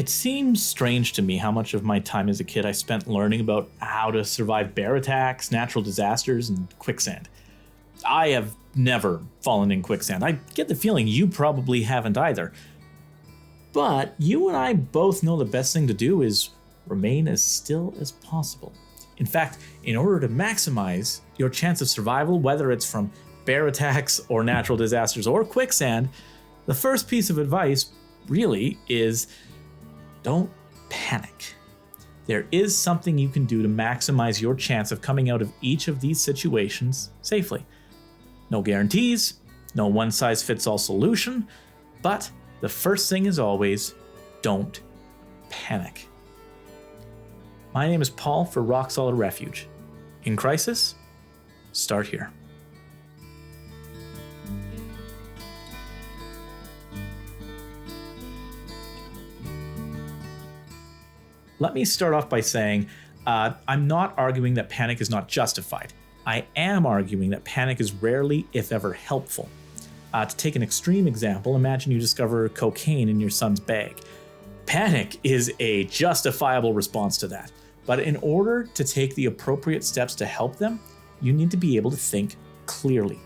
It seems strange to me how much of my time as a kid I spent learning about how to survive bear attacks, natural disasters, and quicksand. I have never fallen in quicksand. I get the feeling you probably haven't either. But you and I both know the best thing to do is remain as still as possible. In fact, in order to maximize your chance of survival, whether it's from bear attacks or natural disasters or quicksand, the first piece of advice really is don't panic. There is something you can do to maximize your chance of coming out of each of these situations safely. No guarantees, no one-size-fits-all solution, but the first thing is always, don't panic. My name is Paul for Rock Solid Refuge. In crisis, start here. Let me start off by saying I'm not arguing that panic is not justified. I am arguing that panic is rarely, if ever, helpful. To take an extreme example, imagine you discover cocaine in your son's bag. Panic is a justifiable response to that. But in order to take the appropriate steps to help them, you need to be able to think clearly.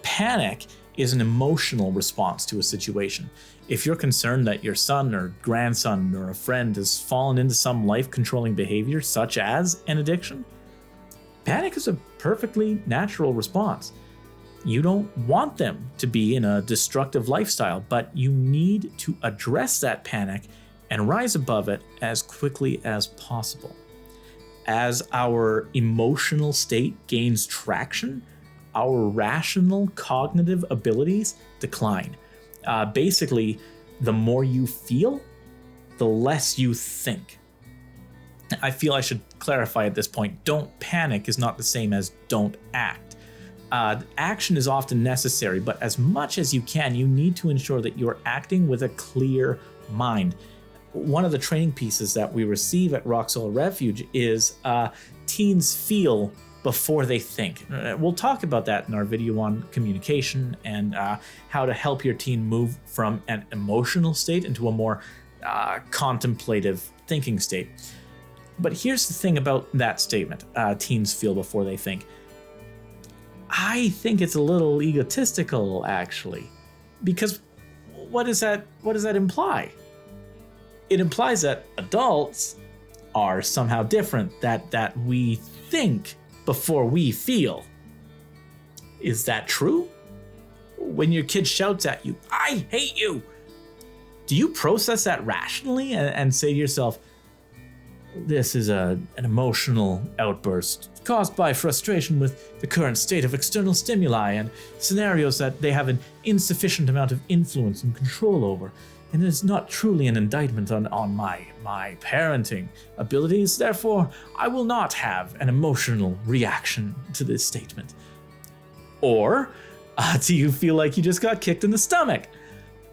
Panic is an emotional response to a situation. If you're concerned that your son or grandson or a friend has fallen into some life-controlling behavior, such as an addiction, panic is a perfectly natural response. You don't want them to be in a destructive lifestyle, but you need to address that panic and rise above it as quickly as possible. As our emotional state gains traction, our rational cognitive abilities decline. Basically, the more you feel, the less you think. I feel I should clarify at this point, don't panic is not the same as don't act. Action is often necessary, but as much as you can, you need to ensure that you're acting with a clear mind. One of the training pieces that we receive at Rock Solid Refuge is teens feel before they think. We'll talk about that in our video on communication and how to help your teen move from an emotional state into a more contemplative thinking state. But here's the thing about that statement, teens feel before they think. I think it's a little egotistical, actually, because what does that imply? It implies that adults are somehow different, that we think before we feel. Is that true? When your kid shouts at you, "I hate you," do you process that rationally and say to yourself, this is an emotional outburst caused by frustration with the current state of external stimuli and scenarios that they have an insufficient amount of influence and control over, and it is not truly an indictment on my parenting abilities, therefore I will not have an emotional reaction to this statement? Or do you feel like you just got kicked in the stomach?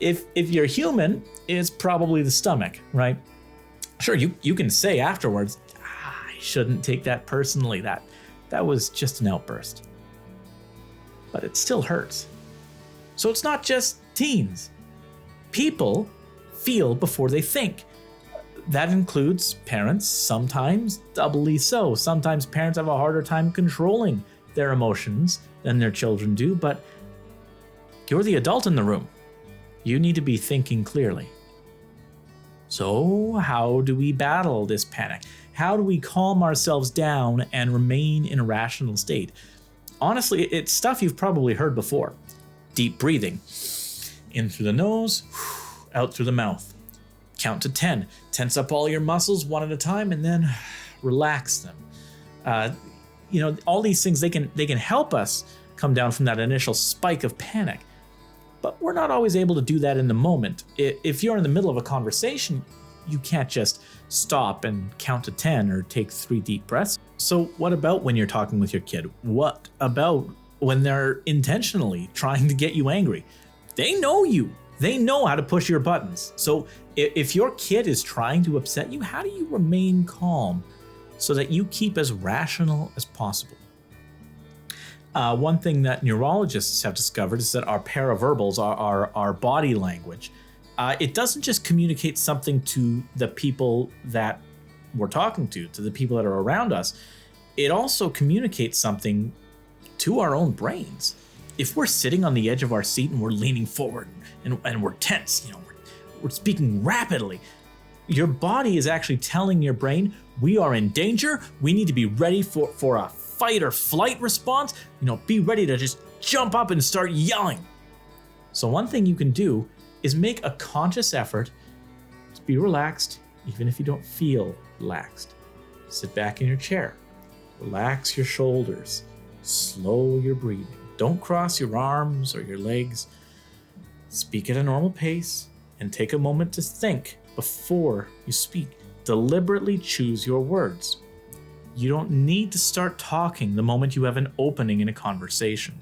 If you're human, it's probably the stomach, right? Sure, you can say afterwards, I shouldn't take that personally, that was just an outburst. But it still hurts. So it's not just teens. People feel before they think. That includes parents, sometimes doubly so. Sometimes parents have a harder time controlling their emotions than their children do, but you're the adult in the room. You need to be thinking clearly. So how do we battle this panic? How do we calm ourselves down and remain in a rational state? Honestly, it's stuff you've probably heard before. Deep breathing. In through the nose, out through the mouth. Count to 10. Tense up all your muscles one at a time and then relax them. All these things, they can help us come down from that initial spike of panic. But we're not always able to do that in the moment. If you're in the middle of a conversation, you can't just stop and count to 10 or take 3 deep breaths. So what about when you're talking with your kid? What about when they're intentionally trying to get you angry? They know you. They know how to push your buttons. So if your kid is trying to upset you, how do you remain calm so that you keep as rational as possible? One thing that neurologists have discovered is that our paraverbals, our body language, It doesn't just communicate something to the people that we're talking to the people that are around us. It also communicates something to our own brains. If we're sitting on the edge of our seat and we're leaning forward and we're tense, we're speaking rapidly, your body is actually telling your brain, we are in danger. We need to be ready for a fight or flight response. Be ready to just jump up and start yelling. So one thing you can do is make a conscious effort to be relaxed, even if you don't feel relaxed. Sit back in your chair, relax your shoulders, slow your breathing. Don't cross your arms or your legs. Speak at a normal pace and take a moment to think before you speak. Deliberately choose your words. You don't need to start talking the moment you have an opening in a conversation.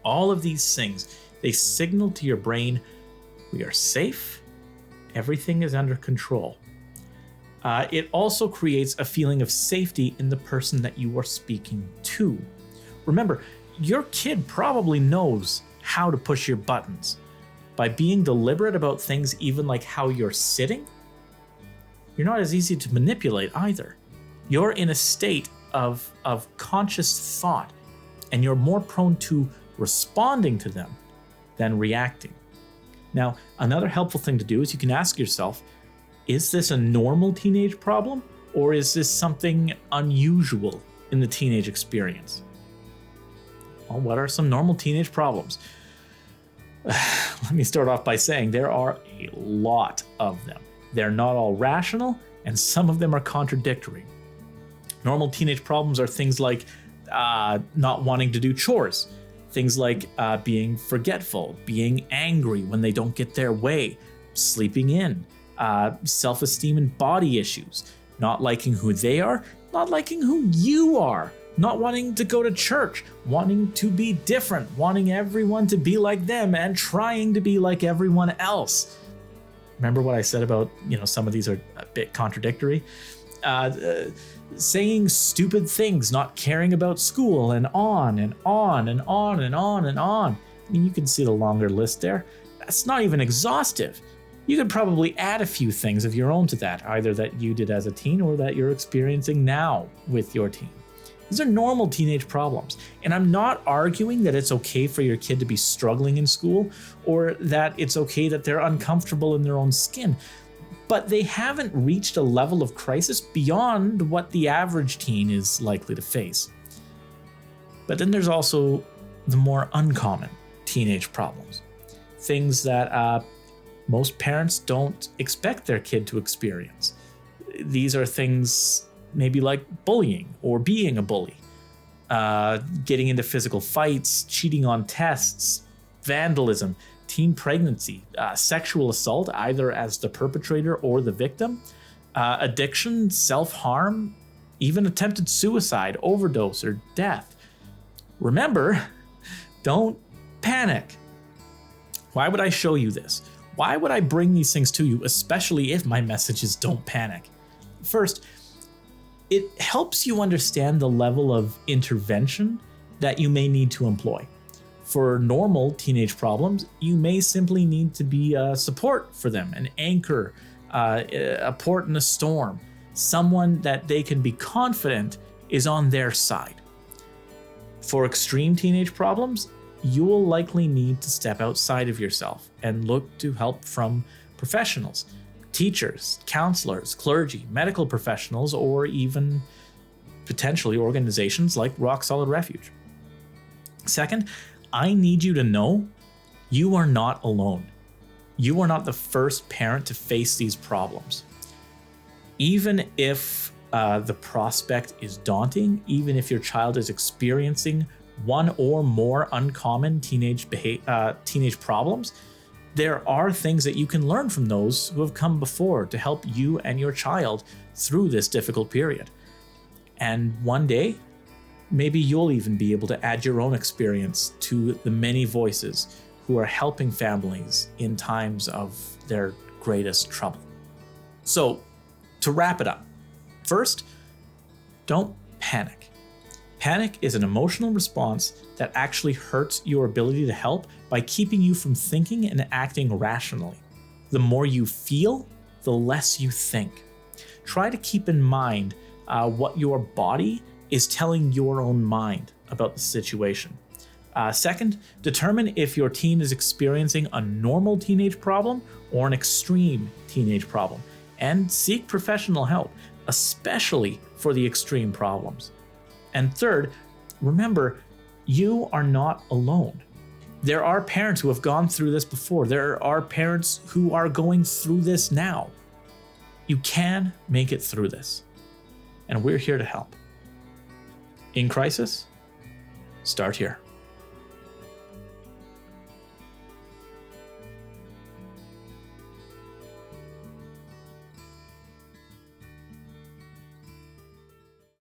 All of these things, they signal to your brain, we are safe, everything is under control. It also creates a feeling of safety in the person that you are speaking to. Remember, your kid probably knows how to push your buttons. By being deliberate about things, even like how you're sitting, you're not as easy to manipulate either. You're in a state of conscious thought, and you're more prone to responding to them than reacting. Now, another helpful thing to do is you can ask yourself, is this a normal teenage problem, or is this something unusual in the teenage experience? Well, what are some normal teenage problems? Let me start off by saying there are a lot of them. They're not all rational, and some of them are contradictory. Normal teenage problems are things like not wanting to do chores, things like being forgetful, being angry when they don't get their way, sleeping in, self-esteem and body issues, not liking who they are, not liking who you are, not wanting to go to church, wanting to be different, wanting everyone to be like them and trying to be like everyone else. Remember what I said about, some of these are a bit contradictory? Saying stupid things, not caring about school, and on and on and on and on and on. I mean, you can see the longer list there. That's not even exhaustive. You could probably add a few things of your own to that, either that you did as a teen or that you're experiencing now with your teen. These are normal teenage problems, and I'm not arguing that it's okay for your kid to be struggling in school or that it's okay that they're uncomfortable in their own skin, but they haven't reached a level of crisis beyond what the average teen is likely to face. But then there's also the more uncommon teenage problems, things that most parents don't expect their kid to experience. These are things maybe like bullying or being a bully, getting into physical fights, cheating on tests, vandalism, teen pregnancy, sexual assault, either as the perpetrator or the victim, addiction, self-harm, even attempted suicide, overdose, or death. Remember, don't panic. Why would I show you this? Why would I bring these things to you, especially if my message is don't panic? First, it helps you understand the level of intervention that you may need to employ. For normal teenage problems, you may simply need to be a support for them, an anchor, a port in a storm, someone that they can be confident is on their side. For extreme teenage problems, you will likely need to step outside of yourself and look to help from professionals, teachers, counselors, clergy, medical professionals, or even potentially organizations like Rock Solid Refuge. Second, I need you to know you are not alone. You are not the first parent to face these problems. Even if the prospect is daunting, even if your child is experiencing one or more uncommon teenage problems, there are things that you can learn from those who have come before to help you and your child through this difficult period. And one day, maybe you'll even be able to add your own experience to the many voices who are helping families in times of their greatest trouble. So, to wrap it up, first, don't panic. Panic is an emotional response that actually hurts your ability to help by keeping you from thinking and acting rationally. The more you feel, the less you think. Try to keep in mind what your body is telling your own mind about the situation. Second, determine if your teen is experiencing a normal teenage problem or an extreme teenage problem, and seek professional help, especially for the extreme problems. And third, remember, you are not alone. There are parents who have gone through this before. There are parents who are going through this now. You can make it through this, and we're here to help. In crisis, start here.